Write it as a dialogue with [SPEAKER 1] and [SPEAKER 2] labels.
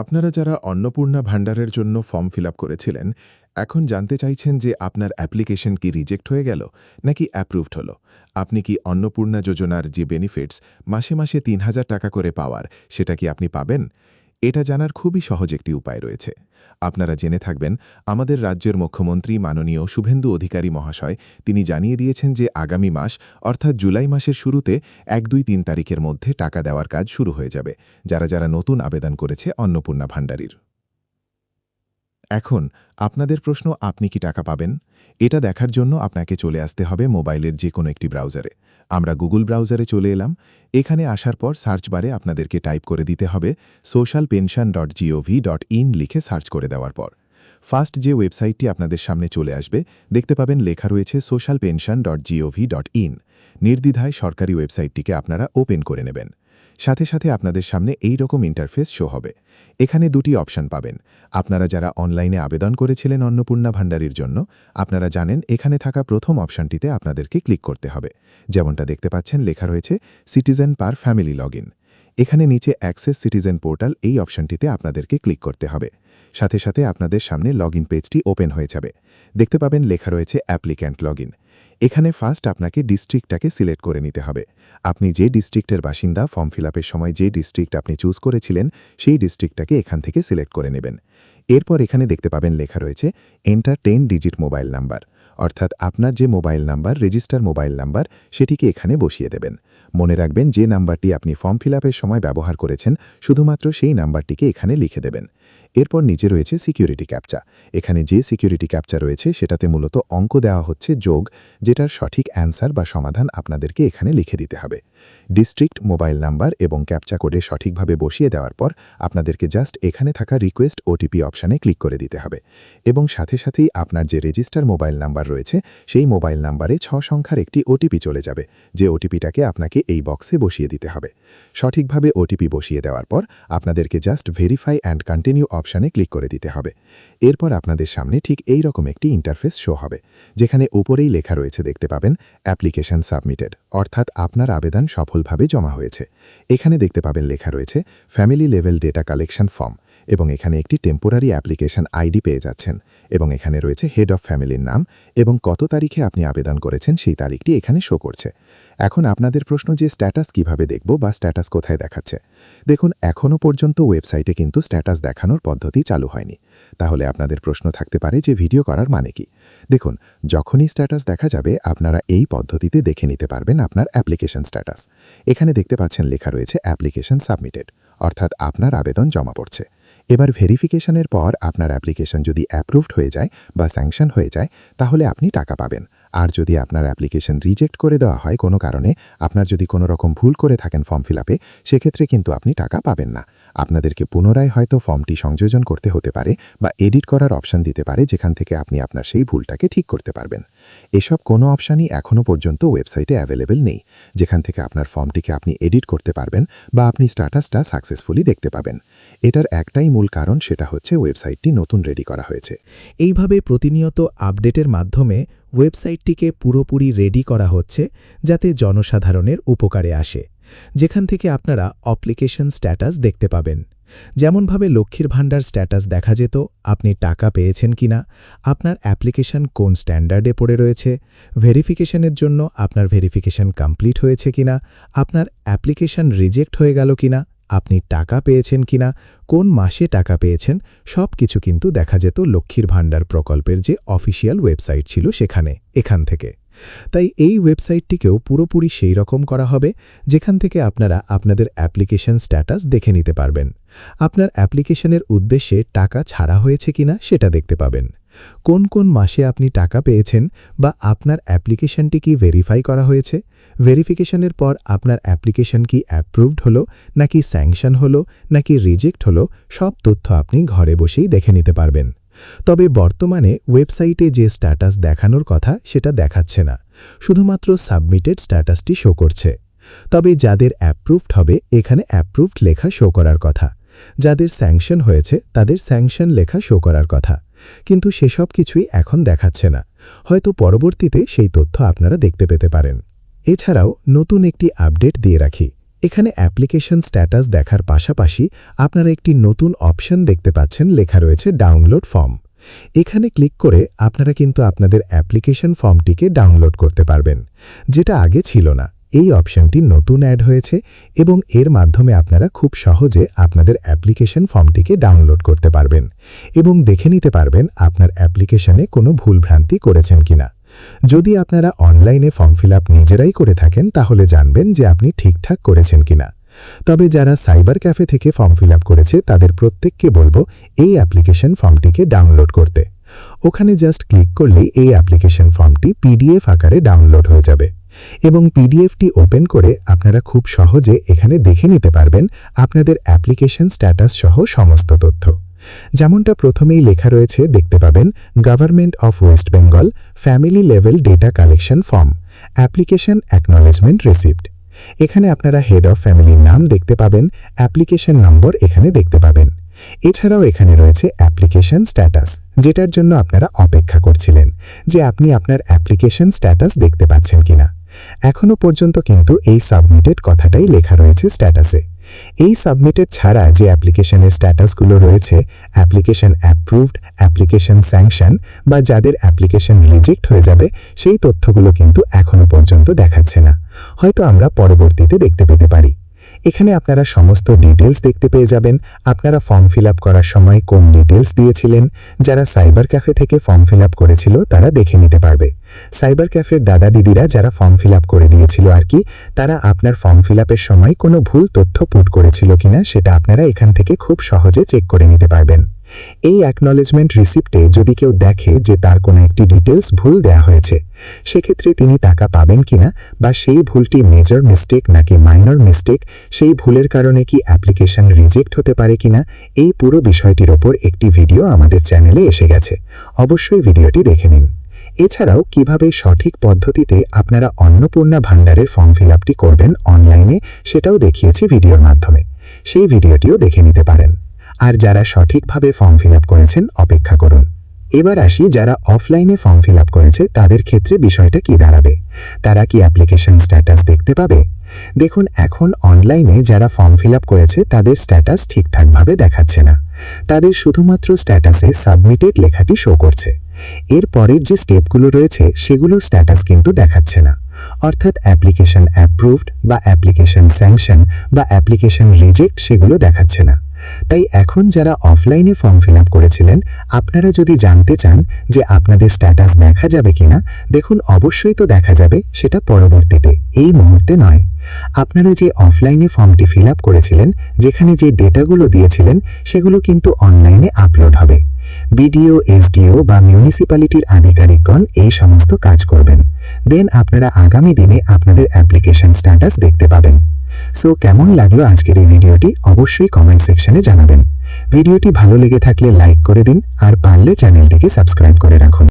[SPEAKER 1] আপনারা যারা অন্নপূর্ণা ভাণ্ডারের জন্য ফর্ম ফিল আপ করেছিলেন, এখন জানতে চাইছেন যে আপনার অ্যাপ্লিকেশন কি রিজেক্ট হয়ে গেল নাকি অ্যাপ্রুভড হলো। আপনি কি অন্নপূর্ণা যোজনার যে বেনিফিটস মাসে মাসে ৩,০০০ টাকা করে পাওয়ার, সেটা কি আপনি পাবেন? এটা জানার খুবই সহজ একটি উপায় রয়েছে। আপনারা জেনে থাকবেন, আমাদের রাজ্যের মুখ্যমন্ত্রী মাননীয় শুভেন্দু অধিকারী মহাশয় তিনি জানিয়ে দিয়েছেন যে আগামী মাস অর্থাৎ জুলাই মাসের শুরুতে ১, ২, ৩ তারিখের মধ্যে টাকা দেওয়ার কাজ শুরু হয়ে যাবে যারা যারা নতুন আবেদন করেছে অন্নপূর্ণা ভাণ্ডারীর। এখন আপনাদের প্রশ্ন, আপনি কি টাকা পাবেন? এটা দেখার জন্য আপনাকে চলে আসতে হবে মোবাইলের যে কোনো একটি ব্রাউজারে। আমরা গুগল ব্রাউজারে চলে এলাম। এখানে আসার পর সার্চ বারে আপনাদেরকে টাইপ করে দিতে হবে socialpension.gov.in লিখে সার্চ করে দেওয়ার পর ফার্স্ট যে ওয়েবসাইটটি আপনাদের সামনে চলে আসবে, দেখতে পাবেন লেখা রয়েছে socialpension.gov.in। নির্দ্বিধায় সরকারি ওয়েবসাইটটিকে আপনারা ওপেন করে নেবেন। সাথে সাথে আপনাদের সামনে এই রকম ইন্টারফেস শো হবে। এখানে দুটি অপশন পাবেন। আপনারা যারা অনলাইনে আবেদন করেছিলেন অন্নপূর্ণা ভাণ্ডারীর জন্য, আপনারা জানেন এখানে থাকা প্রথম অপশনটিতে আপনাদেরকে ক্লিক করতে হবে। যেমনটা দেখতে পাচ্ছেন লেখা রয়েছে সিটিজেন পার ফ্যামিলি লগইন। এখানে নিচে অ্যাক্সেস সিটিজেন পোর্টাল এই অপশনটিতে আপনাদেরকে ক্লিক করতে হবে। সাথে সাথে আপনাদের সামনে লগইন পেজটি ওপেন হয়ে যাবে। দেখতে পাবেন লেখা রয়েছে অ্যাপ্লিক্যান্ট লগইন। এখানে ফার্স্ট আপনাকে ডিস্ট্রিক্টটাকে সিলেক্ট করে নিতে হবে। আপনি যে ডিস্ট্রিক্টের বাসিন্দা, ফর্ম ফিল আপের সময় যে ডিস্ট্রিক্ট আপনি চুজ করেছিলেন সেই ডিস্ট্রিক্টটাকে এখান থেকে সিলেক্ট করে নেবেন। এরপর এখানে দেখতে পাবেন লেখা রয়েছে এন্টার 10 ডিজিট মোবাইল নাম্বার, অর্থাৎ আপনার যে mobile number, register mobile number, সেটিকে এখানে বসিয়ে দেবেন। মনে রাখবেন যে নাম্বারটি আপনি ফর্ম ফিল আপের সময় ব্যবহার করেছেন শুধুমাত্র সেই নাম্বারটিকে এখানে লিখে দেবেন। এরপর নিচে রয়েছে সিকিউরিটি ক্যাপচা। এখানে যে সিকিউরিটি ক্যাপচা রয়েছে সেটাতে মূলত অঙ্ক দেওয়া হচ্ছে যোগ, যেটার সঠিক অ্যান্সার বা সমাধান আপনাদেরকে এখানে লিখে দিতে হবে। ডিস্ট্রিক্ট, মোবাইল নাম্বার এবং ক্যাপচা কোডে সঠিকভাবে বসিয়ে দেওয়ার পর আপনাদেরকে জাস্ট এখানে থাকা রিকোয়েস্ট ওটিপি অপশানে ক্লিক করে দিতে হবে এবং সাথে সাথেই আপনার যে রেজিস্টার মোবাইল নাম্বার রয়েছে সেই মোবাইল নাম্বারে 6 সংখ্যার একটি ওটিপি চলে যাবে, যে ওটিপিটাকে আপনাকে এই বক্সে বসিয়ে দিতে হবে। সঠিকভাবে ওটিপি বসিয়ে দেওয়ার পর আপনাদেরকে জাস্ট ভেরিফাই অ্যান্ড কন্টিনিউ অপশানে ক্লিক করে দিতে হবে। এরপর আপনাদের সামনে ঠিক এই রকম একটি ইন্টারফেস শো হবে, যেখানে উপরেই লেখা রয়েছে দেখতে পাবেন অ্যাপ্লিকেশন সাবমিটেড, অর্থাৎ আপনার আবেদন সফলভাবে জমা হয়েছে। এখানে দেখতে পাবেন লেখা রয়েছে family level data collection form এবং এখানে একটি টেম্পোরারি অ্যাপ্লিকেশন আইডি পেয়ে যাচ্ছেন এবং এখানে রয়েছে হেড অফ ফ্যামিলির নাম এবং কত তারিখে আপনি আবেদন করেছেন সেই তারিখটি এখানে শো করছে। এখন আপনাদের প্রশ্ন যে স্ট্যাটাস কিভাবে দেখব বা স্ট্যাটাস কোথায় দেখাচ্ছে। দেখুন, এখনও পর্যন্ত ওয়েবসাইটে কিন্তু স্ট্যাটাস দেখানোর পদ্ধতি চালু হয়নি। তাহলে আপনাদের প্রশ্ন থাকতে পারে যে ভিডিও করার মানে কি। দেখুন, যখনই স্ট্যাটাস দেখা যাবে আপনারা এই পদ্ধতিতে দেখে নিতে পারবেন আপনার অ্যাপ্লিকেশন স্ট্যাটাস। এখানে দেখতে পাচ্ছেন লেখা রয়েছে অ্যাপ্লিকেশন সাবমিটেড, অর্থাৎ আপনার আবেদন জমা পড়ছে। এবার ভেরিফিকেশনের পর আপনার অ্যাপ্লিকেশন যদি অ্যাপ্রুভড হয়ে যায় বা স্যাংশন হয়ে যায় তাহলে আপনি টাকা পাবেন। আর যদি আপনার অ্যাপ্লিকেশন রিজেক্ট করে দেওয়া হয় কোনো কারণে, আপনার যদি কোনো রকম ভুল করে থাকেন ফর্ম ফিল আপে, সেক্ষেত্রে কিন্তু আপনি টাকা পাবেন না। আপনাদেরকে পুনরায় হয়তো ফর্মটি সংযোজন করতে হতে পারে বা এডিট করার অপশান দিতে পারে, যেখান থেকে আপনি আপনার সেই ভুলটাকে ঠিক করতে পারবেন। এসব কোনো অপশানই এখনও পর্যন্ত ওয়েবসাইটে অ্যাভেলেবেল নেই, যেখান থেকে আপনার ফর্মটিকে আপনি এডিট করতে পারবেন বা আপনি স্ট্যাটাসটা সাকসেসফুলি দেখতে পাবেন। এটার একটাই মূল কারণ, সেটা হচ্ছে ওয়েবসাইটটি নতুন রেডি করা হয়েছে।
[SPEAKER 2] এইভাবে প্রতিনিয়ত আপডেটের মাধ্যমে ওয়েবসাইটটিকে পুরোপুরি রেডি করা হচ্ছে যাতে জনসাধারণের উপকারে আসে, যেখান থেকে আপনারা অ্যাপ্লিকেশন স্ট্যাটাস দেখতে পাবেন। যেমনভাবে লক্ষ্মীর ভাণ্ডার স্ট্যাটাস দেখা যেত, আপনি টাকা পেয়েছেন কিনা, আপনার অ্যাপ্লিকেশন কোন স্ট্যান্ডার্ডে পড়ে রয়েছে, ভেরিফিকেশনের জন্য আপনার ভেরিফিকেশন কমপ্লিট হয়েছে কিনা, আপনার অ্যাপ্লিকেশন রিজেক্ট হয়ে গেল কিনা, আপনি টাকা পেয়েছেন কিনা, কোন মাসে টাকা পেয়েছেন, সব কিছু কিন্তু দেখা যেত লক্ষ্মীর ভাণ্ডার প্রকল্পের যে অফিসিয়াল ওয়েবসাইট ছিল সেখানে, এখান থেকে। তাই এই ওয়েবসাইটটিকেও পুরোপুরি সেই রকম করা হবে, যেখান থেকে আপনারা আপনাদের অ্যাপ্লিকেশন স্ট্যাটাস দেখে নিতে পারবেন। আপনার অ্যাপ্লিকেশনের উদ্দেশ্যে টাকা ছাড়া হয়েছে কিনা সেটা দেখতে পাবেন। কোন কোন মাসে আপনি টাকা পেয়েছেন বা আপনার অ্যাপ্লিকেশনটি কি ভেরিফাই করা হয়েছে, ভেরিফিকেশনের পর আপনার অ্যাপ্লিকেশন কি অ্যাপ্রুভড হলো নাকি স্যাংশন হলো নাকি রিজেক্ট হলো, সব তথ্য আপনি ঘরে বসেই দেখে নিতে পারবেন। তবে বর্তমানে ওয়েবসাইটে যে স্ট্যাটাস দেখানোর কথা সেটা দেখাচ্ছে না, শুধুমাত্র সাবমিটেড স্ট্যাটাসটি শো করছে। তবে যাদের অ্যাপ্রুভড হবে এখানে অ্যাপ্রুভড লেখা শো করার কথা, যাদের স্যাংশন হয়েছে তাদের স্যাংশন লেখা শো করার কথা, কিন্তু সেসব কিছুই এখন দেখাচ্ছে না। হয়তো পরবর্তীতে সেই তথ্য আপনারা দেখতে পেতে পারেন। এছাড়াও নতুন একটি আপডেট দিয়ে রাখি, এখানে অ্যাপ্লিকেশন স্ট্যাটাস দেখার পাশাপাশি আপনারা একটি নতুন অপশন দেখতে পাচ্ছেন, লেখা রয়েছে ডাউনলোড ফর্ম। এখানে ক্লিক করে আপনারা কিন্তু আপনাদের অ্যাপ্লিকেশন ফর্মটিকে ডাউনলোড করতে পারবেন, যেটা আগে ছিল না। এই অপশনটি নতুন অ্যাড হয়েছে এবং এর মাধ্যমে আপনারা খুব সহজে আপনাদের অ্যাপ্লিকেশন ফর্মটিকে ডাউনলোড করতে পারবেন এবং দেখে নিতে পারবেন আপনার অ্যাপ্লিকেশনে কোনো ভুলভ্রান্তি করেছেন কিনা। যদি আপনারা অনলাইনে ফর্ম ফিল আপ নিজেরাই করে থাকেন তাহলে জানবেন যে আপনি ঠিকঠাক করেছেন কিনা। তবে যারা সাইবার ক্যাফে থেকে ফর্ম ফিল আপ করেছে তাদের প্রত্যেককে বলবো এই অ্যাপ্লিকেশন ফর্মটিকে ডাউনলোড করতে। ওখানে জাস্ট ক্লিক করলেই এই অ্যাপ্লিকেশন ফর্মটি পিডিএফ আকারে ডাউনলোড হয়ে যাবে এবং পিডিএফটি ওপেন করে আপনারা খুব সহজে এখানে দেখে নিতে পারবেন আপনাদের অ্যাপ্লিকেশন স্ট্যাটাস সহ সমস্ত তথ্য। যেমনটা প্রথমেই লেখা রয়েছে দেখতে পাবেন, government of West Bengal family level data collection form, application acknowledgement receipt. এখানে আপনারা হেড অফ ফ্যামিলির নাম দেখতে পাবেন, অ্যাপ্লিকেশন নম্বর এখানে দেখতে পাবেন। এছাড়াও এখানে রয়েছে অ্যাপ্লিকেশন স্ট্যাটাস, যেটার জন্য আপনারা অপেক্ষা করছিলেন যে আপনি আপনার অ্যাপ্লিকেশন স্ট্যাটাস দেখতে পাচ্ছেন কিনা। এখনও পর্যন্ত কিন্তু এই সাবমিটেড কথাটাই লেখা রয়েছে স্ট্যাটাসে। এই সাবমিটেড ছাড়া যে অ্যাপ্লিকেশনের স্ট্যাটাসগুলো রয়েছে, অ্যাপ্লিকেশন অ্যাপ্রুভড, অ্যাপ্লিকেশন স্যাংশন বা যাদের অ্যাপ্লিকেশন রিজেক্ট হয়ে যাবে, সেই তথ্যগুলো কিন্তু এখনও পর্যন্ত দেখাচ্ছে না। হয়তো আমরা পরবর্তীতে দেখতে পেতে পারি। এখানে আপনারা সমস্ত ডিটেলস দেখতে পেয়ে যাবেন। আপনারা ফর্ম ফিল আপ করার সময় কোন ডিটেলস দিয়েছিলেন, যারা সাইবার ক্যাফে থেকে ফর্ম ফিল আপ করেছিল তারা দেখে নিতে পারবে। সাইবার ক্যাফের দাদা দিদিরা যারা ফর্ম ফিল আপ করে দিয়েছিল আর কি, তারা আপনার ফর্ম ফিল আপের সময় কোনো ভুল তথ্য পুট করেছিল কিনা সেটা আপনারা এখান থেকে খুব সহজে চেক করে নিতে পারবেন। এই অ্যাকনলেজমেন্ট রিসিপ্টে যদি কেউ দেখে যে তার কোনো একটি ডিটেলস ভুল দেয়া হয়েছে, সেক্ষেত্রে তিনি টাকা পাবেন কিনা বা সেই ভুলটি মেজর মিস্টেক নাকি মাইনর মিস্টেক, সেই ভুলের কারণে কি অ্যাপ্লিকেশন রিজেক্ট হতে পারে কিনা, এই পুরো বিষয়টির ওপর একটি ভিডিও আমাদের চ্যানেলে এসে গেছে, অবশ্যই ভিডিওটি দেখে নিন। এছাড়াও কিভাবে সঠিক পদ্ধতিতে আপনারা অন্নপূর্ণা ভাণ্ডারের ফর্ম ফিল আপটি করবেন অনলাইনে, সেটাও দেখিয়েছি ভিডিওর মাধ্যমে, সেই ভিডিওটিও দেখে নিতে পারেন। আর যারা সঠিকভাবে ফর্ম ফিল আপ করেছেন অপেক্ষা করুন। এবার আসি যারা অফলাইনে ফর্ম ফিল আপ করেছে তাদের ক্ষেত্রে বিষয়টা কি দাঁড়াবে, তারা কি অ্যাপ্লিকেশন স্ট্যাটাস দেখতে পাবে? দেখুন, এখন অনলাইনে যারা ফর্ম ফিল আপ করেছে তাদের স্ট্যাটাস ঠিকঠাকভাবে দেখাচ্ছে না, তাদের শুধুমাত্র স্ট্যাটাসে সাবমিটেড লেখাটি শো করছে। এর পরের যে স্টেপগুলো রয়েছে সেগুলো স্ট্যাটাস কিন্তু দেখাচ্ছে না, অর্থাৎ অ্যাপ্লিকেশন অ্যাপ্রুভড বা অ্যাপ্লিকেশন স্যাংশন বা অ্যাপ্লিকেশন রিজেক্ট সেগুলো দেখাচ্ছে না। তাই এখন যারা অফলাইনে ফর্ম ফিল আপ করেছিলেন, আপনারা যদি জানতে চান যে আপনাদের স্ট্যাটাস দেখা যাবে কিনা, দেখুন অবশ্যই তো দেখা যাবে, সেটা পরবর্তীতে, এই মুহূর্তে নয়। আপনারা যে অফলাইনে ফর্মটি ফিল আপ করেছিলেন, যেখানে যে ডেটাগুলো দিয়েছিলেন সেগুলো কিন্তু অনলাইনে আপলোড হবে। বিডিও, এসডিও বা মিউনিসিপ্যালিটির আধিকারিকগণ এই সমস্ত কাজ করবেন। দেন আপনারা আগামী দিনে আপনাদের অ্যাপ্লিকেশন স্ট্যাটাস দেখতে পাবেন। সো কেমন লাগলো আজকের এই ভিডিওটি অবশ্যই কমেন্ট সেকশনে জানাবেন। ভিডিওটি ভালো লেগে থাকলে লাইক করে দিন আর পারলে চ্যানেলটিকে সাবস্ক্রাইব করে রাখুন।